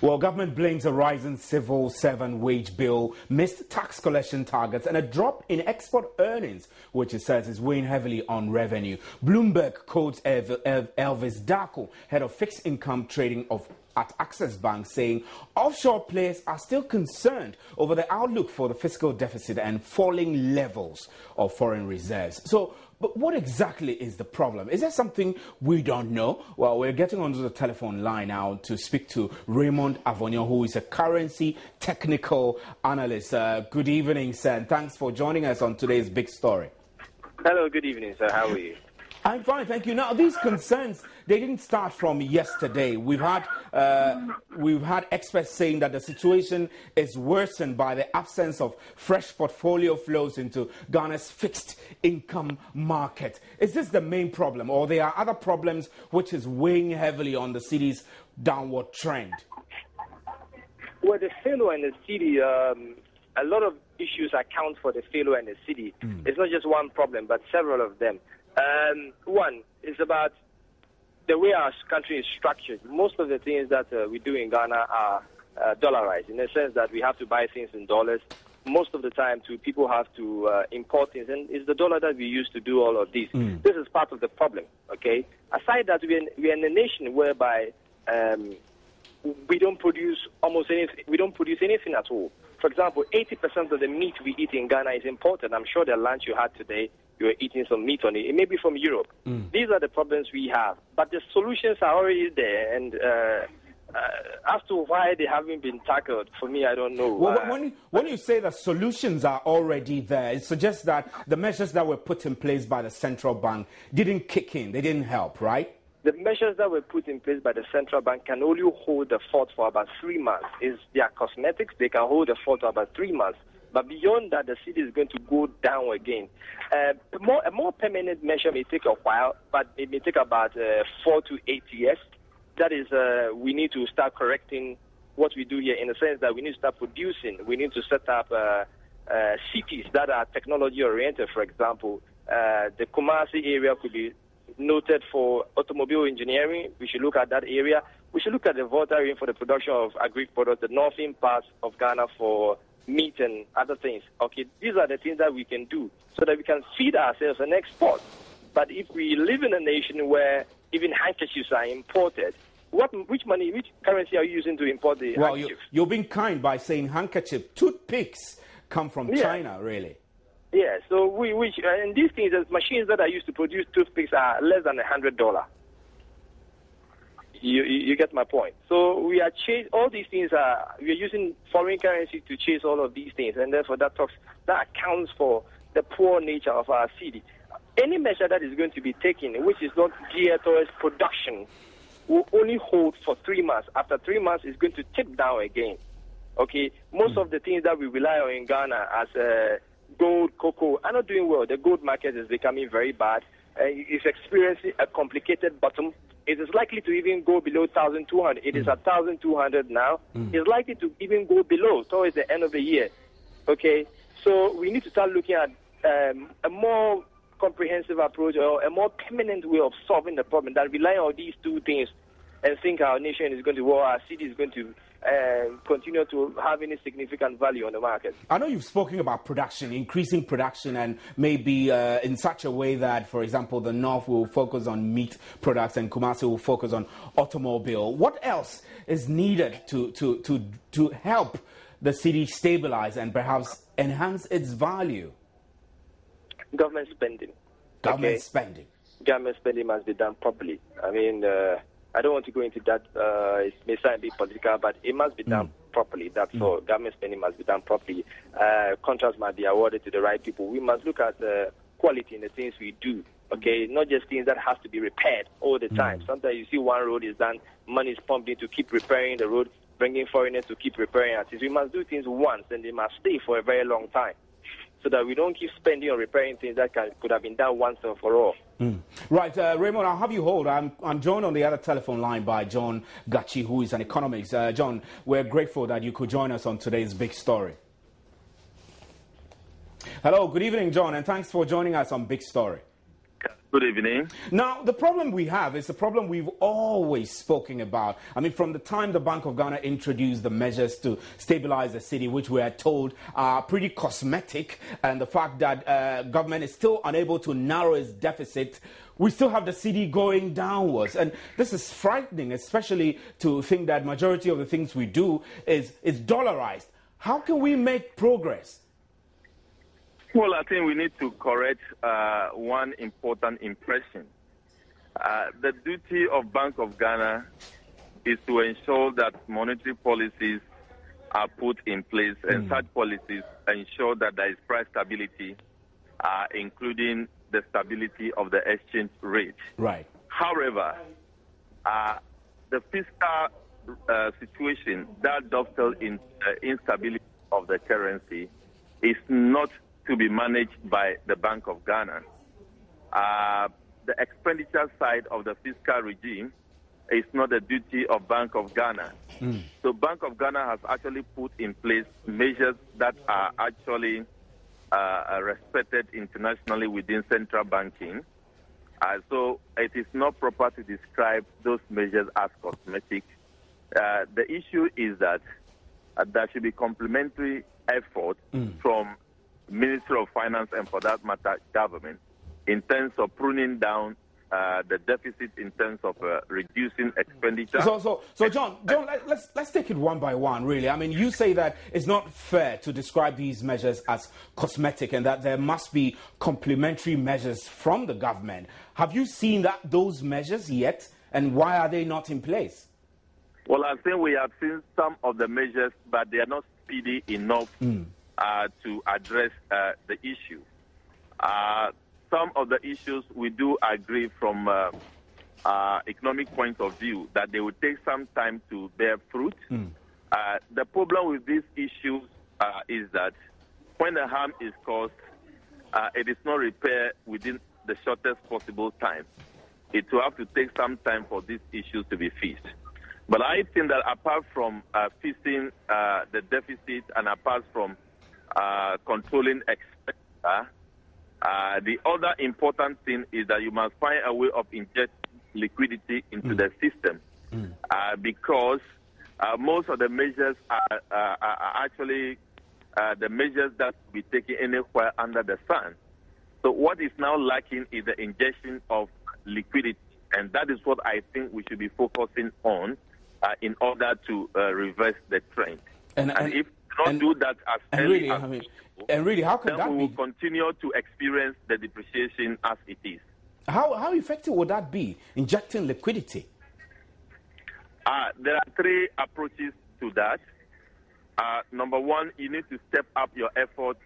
Well, government blames a rising civil servant wage bill, missed tax collection targets, and a drop in export earnings, which it says is weighing heavily on revenue. Bloomberg quotes Elvis Darko, head of fixed income trading at Access Bank, saying offshore players are still concerned over the outlook for the fiscal deficit and falling levels of foreign reserves. But what exactly is the problem? Is there something we don't know? Well, we're getting onto the telephone line now to speak to Raymond Avonio, who is a currency technical analyst. Good evening, sir, and thanks for joining us on today's big story. Hello, good evening, sir. How are you? I'm fine, thank you. Now, these concerns, they didn't start from yesterday. We've had experts saying that the situation is worsened by the absence of fresh portfolio flows into Ghana's fixed income market. Is this the main problem, or there are other problems which is weighing heavily on the city's downward trend? Well, the failure in the city, a lot of issues account for the failure in the city. It's not just one problem, but several of them. One is about the way our country is structured. Most of the things that we do in Ghana are dollarized, in the sense that we have to buy things in dollars. Most of the time, people have to import things, and it's the dollar that we use to do all of this. This is part of the problem, okay? Aside that, we are in a nation whereby we don't produce almost anything. We don't produce anything at all. For example, 80% of the meat we eat in Ghana is imported. I'm sure the lunch you had today, you were eating some meat on it. It may be from Europe. These are the problems we have. But the solutions are already there. And as to why they haven't been tackled, for me, I don't know. Well, when you say that solutions are already there, it suggests that the measures that were put in place by the central bank didn't kick in. They didn't help, right? The measures that were put in place by the central bank can only hold the fort for about 3 months. They are cosmetics. They can hold the fort for about 3 months. But beyond that, the city is going to go down again. A more permanent measure may take a while, but it may take about 4 to 8 years. That is, we need to start correcting what we do here in the sense that we need to start producing. We need to set up cities that are technology-oriented, for example. The Kumasi area could be noted for automobile engineering. We should look at that area. We should look at the Volta area for the production of agri products, the northern parts of Ghana for meat and other things. Okay, these are the things that we can do so that we can feed ourselves and export. But if we live in a nation where even handkerchiefs are imported, which currency are you using to import the handkerchief? You're being kind by saying handkerchief. Toothpicks come from China, really. Yeah, so and these things, the machines that are used to produce toothpicks are less than $100. You get my point. So we are all these things we are using foreign currency to chase all of these things, and therefore that accounts for the poor nature of our city. Any measure that is going to be taken, which is not geared towards production, will only hold for 3 months. After 3 months, it's going to tip down again. Okay, most of the things that we rely on in Ghana as gold, cocoa, are not doing well. The gold market is becoming very bad. It's experiencing a complicated bottom. It is likely to even go below 1,200. It is at 1,200 now. It's likely to even go below towards the end of the year. Okay, so we need to start looking at a more comprehensive approach or a more permanent way of solving the problem that rely on these two things and think our nation is going to, or our city is going to continue to have any significant value on the market. I know you've spoken about production, increasing production, and maybe in such a way that, for example, the North will focus on meat products and Kumasi will focus on automobile. What else is needed to help the city stabilize and perhaps enhance its value? Government spending. Government spending. Government spending must be done properly. I mean, I don't want to go into that. It may sound a bit political, but it must be done properly. That's all. Government spending must be done properly. Contracts must be awarded to the right people. We must look at quality in the things we do. Okay, not just things that have to be repaired all the time. Sometimes you see one road is done, money is pumped in to keep repairing the road, bringing foreigners to keep repairing it. We must do things once, and they must stay for a very long time, so that we don't keep spending on repairing things that could have been done once and for all. Right, Raymond, I'll have you hold. I'm joined on the other telephone line by John Gachi, who is an economist. John, we're grateful that you could join us on today's big story. Hello, good evening, John, and thanks for joining us on Big Story. Good evening. Now, the problem we have is the problem we've always spoken about. I mean, from the time the Bank of Ghana introduced the measures to stabilize the city, which we are told are pretty cosmetic, and the fact that government is still unable to narrow its deficit, we still have the city going downwards. And this is frightening, especially to think that majority of the things we do is dollarized. How can we make progress? Well, I think we need to correct one important impression. The duty of Bank of Ghana is to ensure that monetary policies are put in place, and such policies ensure that there is price stability, including the stability of the exchange rate. Right. However, the fiscal situation that dovetails in instability of the currency is not to be managed by the Bank of Ghana. The expenditure side of the fiscal regime is not the duty of Bank of Ghana. So Bank of Ghana has actually put in place measures that are actually respected internationally within central banking. So it is not proper to describe those measures as cosmetic. The issue is that there should be complementary effort from Ministry of Finance and, for that matter, government, in terms of pruning down the deficit, in terms of reducing expenditure. So John, let's take it one by one, really. I mean, you say that it's not fair to describe these measures as cosmetic and that there must be complementary measures from the government. Have you seen those measures yet, and why are they not in place? Well, I think we have seen some of the measures, but they are not speedy enough to address the issue. Some of the issues we do agree from economic point of view that they will take some time to bear fruit. The problem with these issues is that when the harm is caused, it is not repaired within the shortest possible time. It will have to take some time for these issues to be fixed. But I think that apart from fixing the deficit and apart from controlling expenditure, the other important thing is that you must find a way of injecting liquidity into the system, because most of the measures are actually the measures that will be taken anywhere under the sun. So what is now lacking is the injection of liquidity, and that is what I think we should be focusing on in order to reverse the trend. And if we don't do that as early as possible, how can that we be? will continue to experience the depreciation as it is. How effective would that be, injecting liquidity? There are three approaches to that. Number one, you need to step up your efforts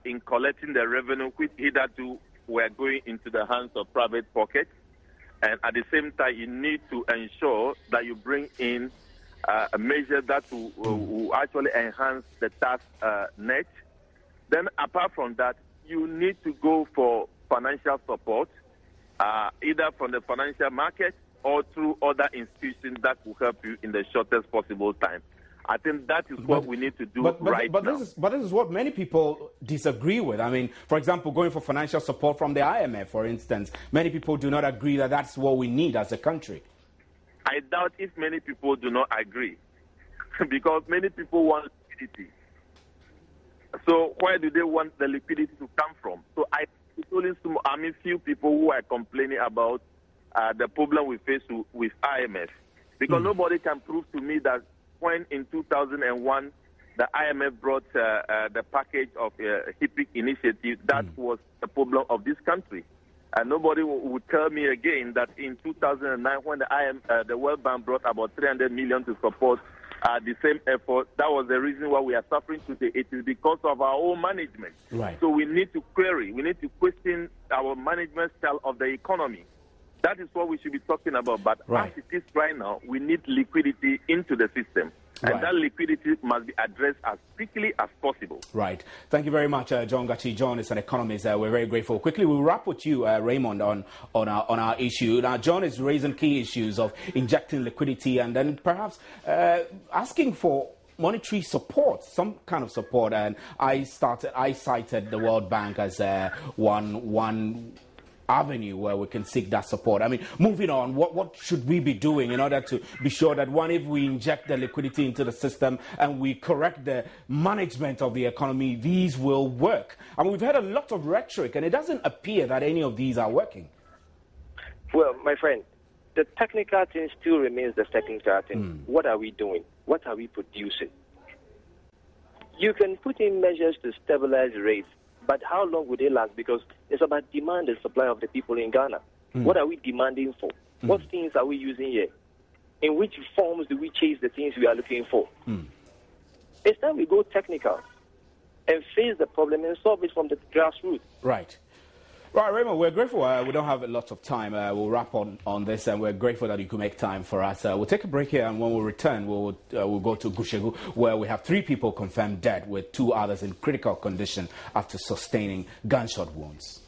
in collecting the revenue, which hitherto were going into the hands of private pockets. And at the same time, you need to ensure that you bring in a measure that will actually enhance the tax net. Then, apart from that, you need to go for financial support, either from the financial market or through other institutions that will help you in the shortest possible time. I think that is what we need to do right now. This is what many people disagree with. I mean, for example, going for financial support from the IMF, for instance, many people do not agree that that's what we need as a country. I doubt if many people do not agree, because many people want liquidity. So where do they want the liquidity to come from? So it's only few people who are complaining about the problem we face with IMF, because nobody can prove to me that when in 2001 the IMF brought the package of HIPIC initiative, that was the problem of this country. And nobody would tell me again that in 2009, when the World Bank brought about 300 million to support the same effort, that was the reason why we are suffering today. It is because of our own management. Right. So we need to question our management style of the economy. That is what we should be talking about. But as it is right now, we need liquidity into the system. And that liquidity must be addressed as quickly as possible. Right. Thank you very much, John Gachi. John is an economist. We're very grateful. Quickly, we'll wrap with you, Raymond, on our issue. Now, John is raising key issues of injecting liquidity and then perhaps asking for monetary support, some kind of support. And I cited the World Bank as one avenue where we can seek that support. I mean, moving on, what should we be doing in order to be sure that, one, if we inject the liquidity into the system and we correct the management of the economy, these will work? I mean, we've heard a lot of rhetoric, and it doesn't appear that any of these are working. Well, my friend, the technical thing still remains the technical thing. What are we doing? What are we producing? You can put in measures to stabilize rates, but how long will they last? Because it's about demand and supply of the people in Ghana. What are we demanding for? What things are we using here? In which forms do we chase the things we are looking for? It's time we go technical and face the problem and solve it from the grassroots. Right. Right, Raymond, we're grateful. We don't have a lot of time. We'll wrap on this, and we're grateful that you could make time for us. We'll take a break here, and when we return, we'll go to Gushegu, where we have 3 people confirmed dead, with 2 others in critical condition after sustaining gunshot wounds.